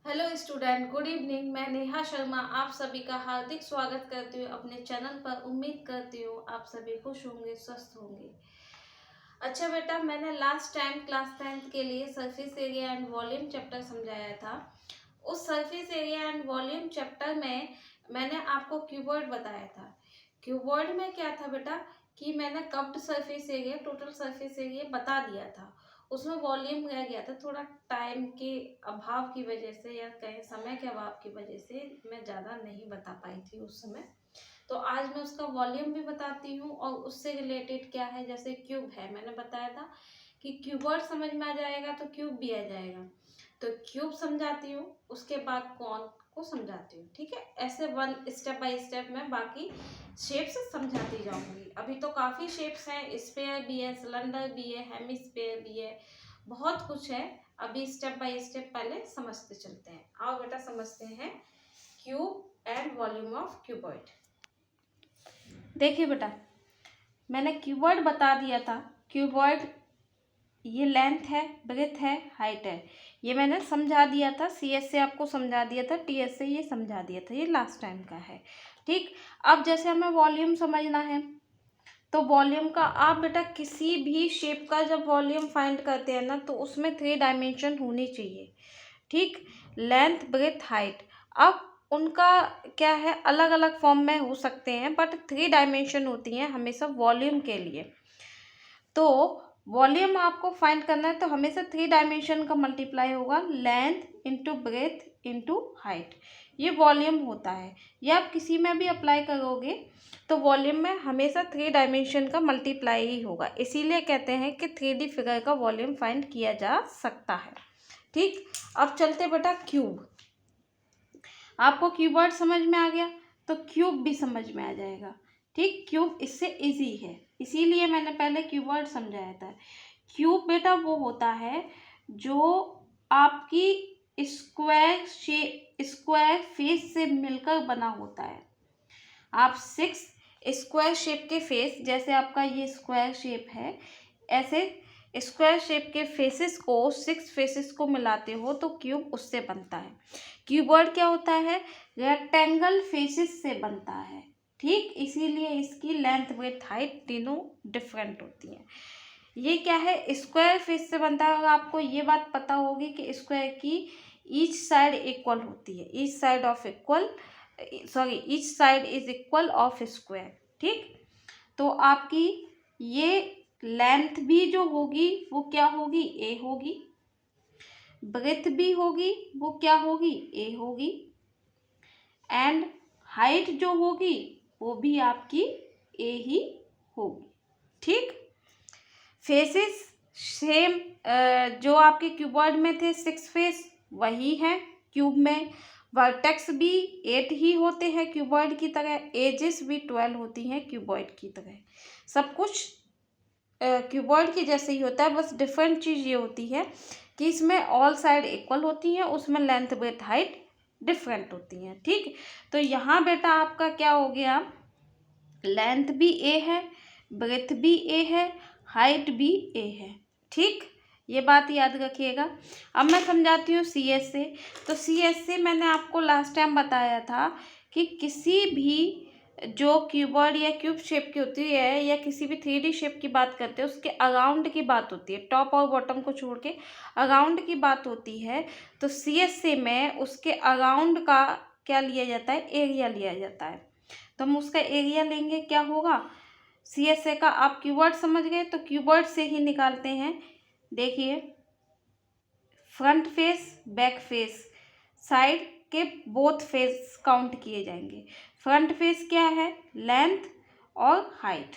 Hello student, good evening. मैं नेहा शर्मा आप सभी का हार्दिक स्वागत करती हूँ अपने चैनल पर। उम्मीद करती हूँ आप सभी खुश होंगे, स्वस्थ होंगे। अच्छा बेटा, मैंने लास्ट टाइम क्लास 10th के लिए surface area and volume chapter समझाया था। उस surface area and volume chapter में मैंने आपको क्यूबॉइड बताया था। क्यूबॉइड में क्या था बेटा कि मैंने curved surface area, total surface area बता दिया था। उसमें वॉल्यूम रह गया था, थोड़ा टाइम के अभाव की वजह से या कहीं समय के अभाव की वजह से मैं ज़्यादा नहीं बता पाई थी उस समय। तो आज मैं उसका वॉल्यूम भी बताती हूँ और उससे रिलेटेड क्या है, जैसे क्यूब है, मैंने बताया था कि क्यूबॉइड समझ में आ जाएगा तो क्यूब भी आ जाएगा। तो क्यूब समझाती हूँ, उसके बाद कॉन को समझाती हूँ। ठीक है, ऐसे वन स्टेप बाय स्टेप मैं बाकी शेप्स समझाती जाऊंगी। अभी तो काफ़ी शेप्स हैं, स्फेयर भी है, सिलेंडर भी है, हेमिस्फेयर भी है, बहुत कुछ है। अभी स्टेप बाय स्टेप पहले समझते चलते हैं। आओ बेटा समझते हैं cube and volume of cuboid. देखिए बेटा, मैंने क्यूबॉइड बता दिया था। क्यूबॉइड ये लेंथ है, ब्रेथ है, हाइट है, ये मैंने समझा दिया था। सीएस से आपको समझा दिया था, टीएस से ये समझा दिया था, ये लास्ट टाइम का है। ठीक, अब जैसे हमें वॉल्यूम समझना है तो वॉल्यूम का आप बेटा किसी भी शेप का जब वॉल्यूम फाइंड करते हैं ना तो उसमें 3 डायमेंशन होनी चाहिए। ठीक, लेंथ, ब्रेथ, हाइट। अब उनका क्या है, अलग अलग फॉर्म में हो सकते हैं बट 3 डायमेंशन होती हैं हमेशा वॉल्यूम के लिए। तो वॉल्यूम आपको फाइंड करना है तो हमेशा 3 डायमेंशन का मल्टीप्लाई होगा, length into breadth into height. ये वॉल्यूम होता है। ये आप किसी में भी अप्लाई करोगे तो वॉल्यूम में हमेशा 3 डायमेंशन का मल्टीप्लाई ही होगा। इसीलिए कहते हैं कि 3D फिगर का वॉल्यूम फाइंड किया जा सकता है। ठीक, अब चलते बेटा क्यूब। आपको क्यूबॉइड समझ में आ गया तो क्यूब भी समझ में आ जाएगा। ठीक, क्यूब इससे इजी है, इसीलिए मैंने पहले क्यूबॉइड समझाया था। क्यूब बेटा वो होता है जो आपकी स्क्वायर फेस से मिलकर बना होता है। आप 6 स्क्वायर शेप के फेस, जैसे आपका ये स्क्वायर शेप है, ऐसे स्क्वायर शेप के फेसेस को, 6 फेसेस को मिलाते हो तो क्यूब उससे बनता है। क्यूबॉइड क्या होता है, रेक्टेंगल फेसेस से बनता है। ठीक, इसीलिए इसकी लेंथ, ब्रेथ, हाइट तीनों डिफरेंट होती हैं। ये क्या है, स्क्वायर फेस से बनता है और आपको ये बात पता होगी कि स्क्वायर की ईच साइड इक्वल होती है, each side of equal, sorry, each side is equal of square. ठीक, तो आपकी ये लेंथ भी जो होगी वो क्या होगी, ए होगी। ब्रेथ भी होगी वो क्या होगी, ए होगी। एंड हाइट जो होगी वो भी आपकी ए ही होगी। ठीक, फेसेस सेम, जो आपके क्यूबॉइड में थे 6 फेस वही हैं क्यूब में। वर्टेक्स भी 8 ही होते हैं क्यूबॉइड की तरह, एजेस भी 12 होती हैं क्यूबॉइड की तरह। सब कुछ क्यूबॉइड की जैसे ही होता है, बस डिफरेंट चीज़ ये होती है कि इसमें ऑल साइड इक्वल होती हैं, उसमें लेंथ, ब्रेथ, हाइट डिफरेंट होती हैं। ठीक, तो यहाँ बेटा आपका क्या हो गया, लेंथ भी ए है, ब्रेथ भी ए है, हाइट भी ए है। ठीक, ये बात याद रखिएगा। अब मैं समझाती हूँ सी एस से। तो सी एस से मैंने आपको लास्ट टाइम बताया था कि किसी भी जो क्यूबॉइड या क्यूब शेप की होती है या किसी भी 3D शेप की बात करते हैं उसके अराउंड की बात होती है, टॉप और बॉटम को छोड़ के अराउंड की बात होती है। तो सी एस से में उसके अराउंड का क्या लिया जाता है, एरिया लिया जाता है। तो हम उसका एरिया लेंगे, क्या होगा, सी एस ए का आप कीवर्ड समझ गए तो कीवर्ड से ही निकालते हैं। देखिए, front face, back face, side के बोथ फेस काउंट किए जाएंगे। फ्रंट फेस क्या है, लेंथ और हाइट,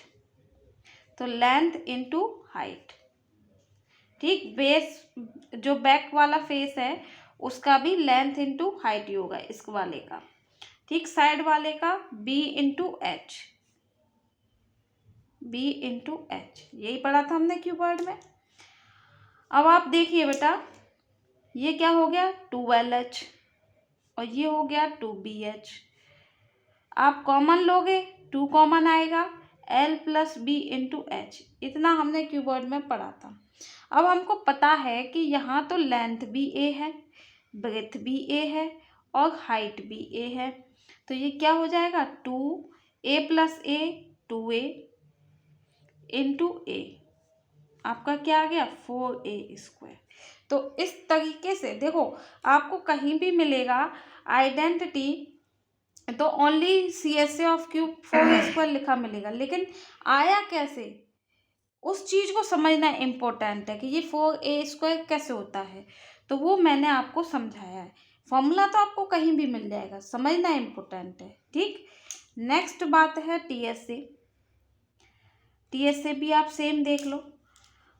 तो लेंथ इंटू हाइट। ठीक, बेस जो बैक वाला फेस है उसका भी लेंथ इंटू हाइट ही होगा इस वाले का। ठीक, साइड वाले का B into H, B into H, यही पढ़ा था हमने क्यूबॉइड में। अब आप देखिए बेटा, ये क्या हो गया, 2L H और ये हो गया 2BH। आप कॉमन लोगे, 2 कॉमन आएगा, L plus B into H. इतना हमने क्यूबॉइड में पढ़ा था। अब हमको पता है कि यहाँ तो लेंथ भी ए है, ब्रेथ भी ए है और हाइट भी ए है। तो ये क्या हो जाएगा, 2a + a 2a इंटू ए, आपका क्या आ गया 4a²। तो इस तरीके से देखो, आपको कहीं भी मिलेगा आइडेंटिटी तो only CSA of cube 4a² लिखा मिलेगा, लेकिन आया कैसे उस चीज को समझना इम्पोर्टेंट है कि ये 4a² कैसे होता है। तो वो मैंने आपको समझाया है। फॉर्मूला तो आपको कहीं भी मिल जाएगा, समझना इम्पोर्टेंट है। ठीक, नेक्स्ट बात है TSA। TSA भी आप सेम देख लो।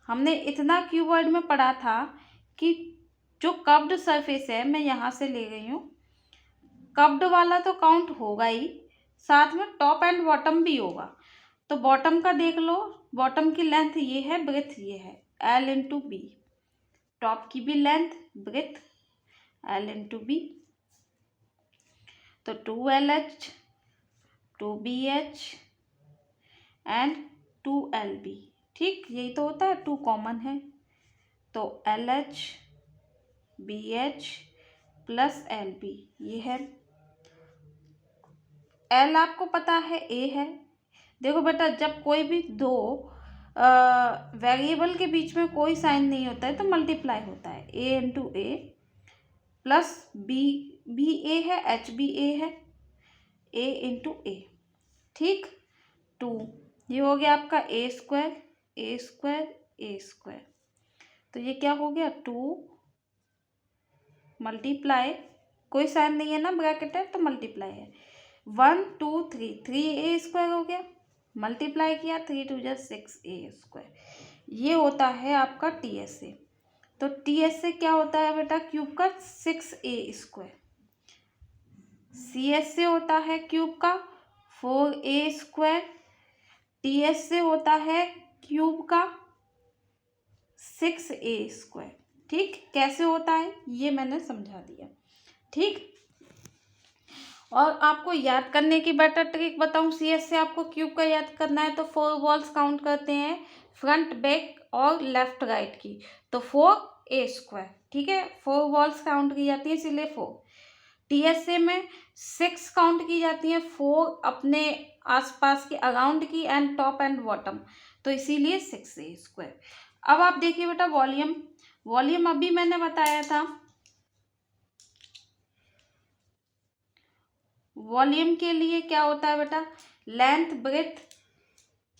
हमने इतना कीवर्ड में पढ़ा था कि जो कर्व्ड सरफेस है, मैं यहाँ से ले गई हूँ, कर्व्ड वाला तो काउंट होगा ही, साथ में टॉप एंड बॉटम भी होगा। तो बॉटम का देख लो, बॉटम की लेंथ ये है, ब्रेथ ये है, L इंटू बी। टॉप की भी length breadth L into B. तो 2LH 2BH एंड 2LB। ठीक, यही तो होता है, 2 कॉमन है। तो LH BH + LB ये है। L आपको पता है A है। देखो बेटा, जब कोई भी दो वेरिएबल के बीच में कोई साइन नहीं होता है तो मल्टीप्लाई होता है, A into A plus B भी A है, H भी A है, A इंटू ए। ठीक, 2 ये हो गया आपका A² A²। तो ये क्या हो गया 2 मल्टीप्लाई, कोई साइन नहीं है ना, ब्रैकेट है तो मल्टीप्लाई है, 1 2 3 3a² हो गया, मल्टीप्लाई किया 3 2 जा 6a²। ये होता है आपका TSA। तो TSA क्या होता है बेटा, क्यूब का 6a²। CSA होता है क्यूब का 4a²। TSA होता है क्यूब का 6a²। ठीक, कैसे होता है ये मैंने समझा दिया। ठीक, और आपको याद करने की बेटर ट्रिक बताऊं, CS से आपको क्यूब का याद करना है तो 4 वॉल्स काउंट करते हैं, फ्रंट बैक और लेफ्ट राइट की, तो 4a²। ठीक है, 4 वॉल्स काउंट की जाती है इसीलिए 4। TSA में 6 काउंट की जाती है, 4 अपने आसपास की अराउंड की एंड टॉप एंड बॉटम, तो इसीलिए 6a²। अब आप देखिए बेटा वॉल्यूम, वॉल्यूम अभी मैंने बताया था, वॉल्यूम के लिए क्या होता है बेटा, length breadth,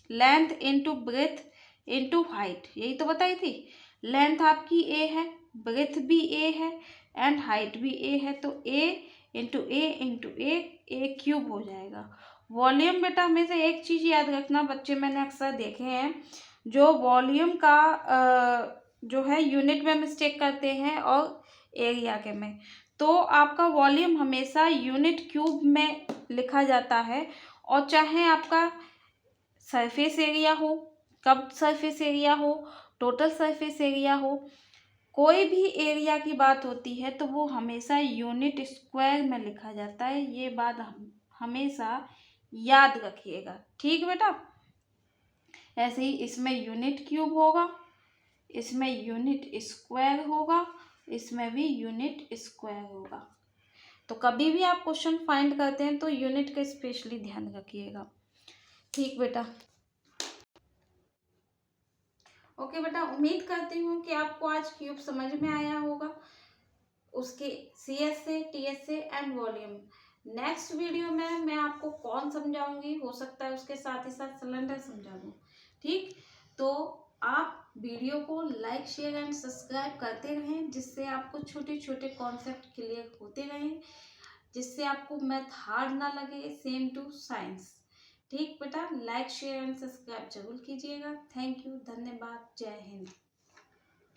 length into breadth into height, यही तो बताई थी। लेंथ आपकी ए है, ब्रेथ भी ए है एंड हाइट भी ए है, तो ए इंटू ए इंटू A³ हो जाएगा। वॉल्यूम बेटा हमेशा एक चीज़ याद रखना, बच्चे मैंने अक्सर देखे हैं जो वॉल्यूम का जो है यूनिट में मिस्टेक करते हैं और एरिया के में। तो आपका वॉल्यूम हमेशा यूनिट क्यूब में लिखा जाता है, और चाहे आपका सरफेस एरिया हो, कर्व्ड सरफेस एरिया हो, टोटल सरफेस एरिया हो, कोई भी एरिया की बात होती है तो वो हमेशा यूनिट स्क्वायर में लिखा जाता है। ये बात हम हमेशा याद रखिएगा। ठीक बेटा, ऐसे ही इसमें यूनिट क्यूब होगा, इसमें यूनिट स्क्वायर होगा, इसमें भी यूनिट स्क्वायर होगा। तो कभी भी आप क्वेश्चन फाइंड करते हैं तो यूनिट का स्पेशली ध्यान रखिएगा। ठीक बेटा, ओके बेटा, उम्मीद करती हूँ कि आपको आज क्यूब समझ में आया होगा, उसके CSA TSA and volume. Next video में मैं आपको कौन समझाऊंगी, हो सकता है उसके साथ ही साथ सिलेंडर समझा दूँ। ठीक, तो आप वीडियो को लाइक शेयर एंड सब्सक्राइब करते रहें, जिससे आपको छोटे छोटे कॉन्सेप्ट क्लियर होते रहें, जिससे आपको मैथ हार्ड ना लगे, सेम टू साइंस। ठीक बेटा, लाइक शेयर एंड सब्सक्राइब जरूर कीजिएगा। थैंक यू, धन्यवाद, जय हिंद।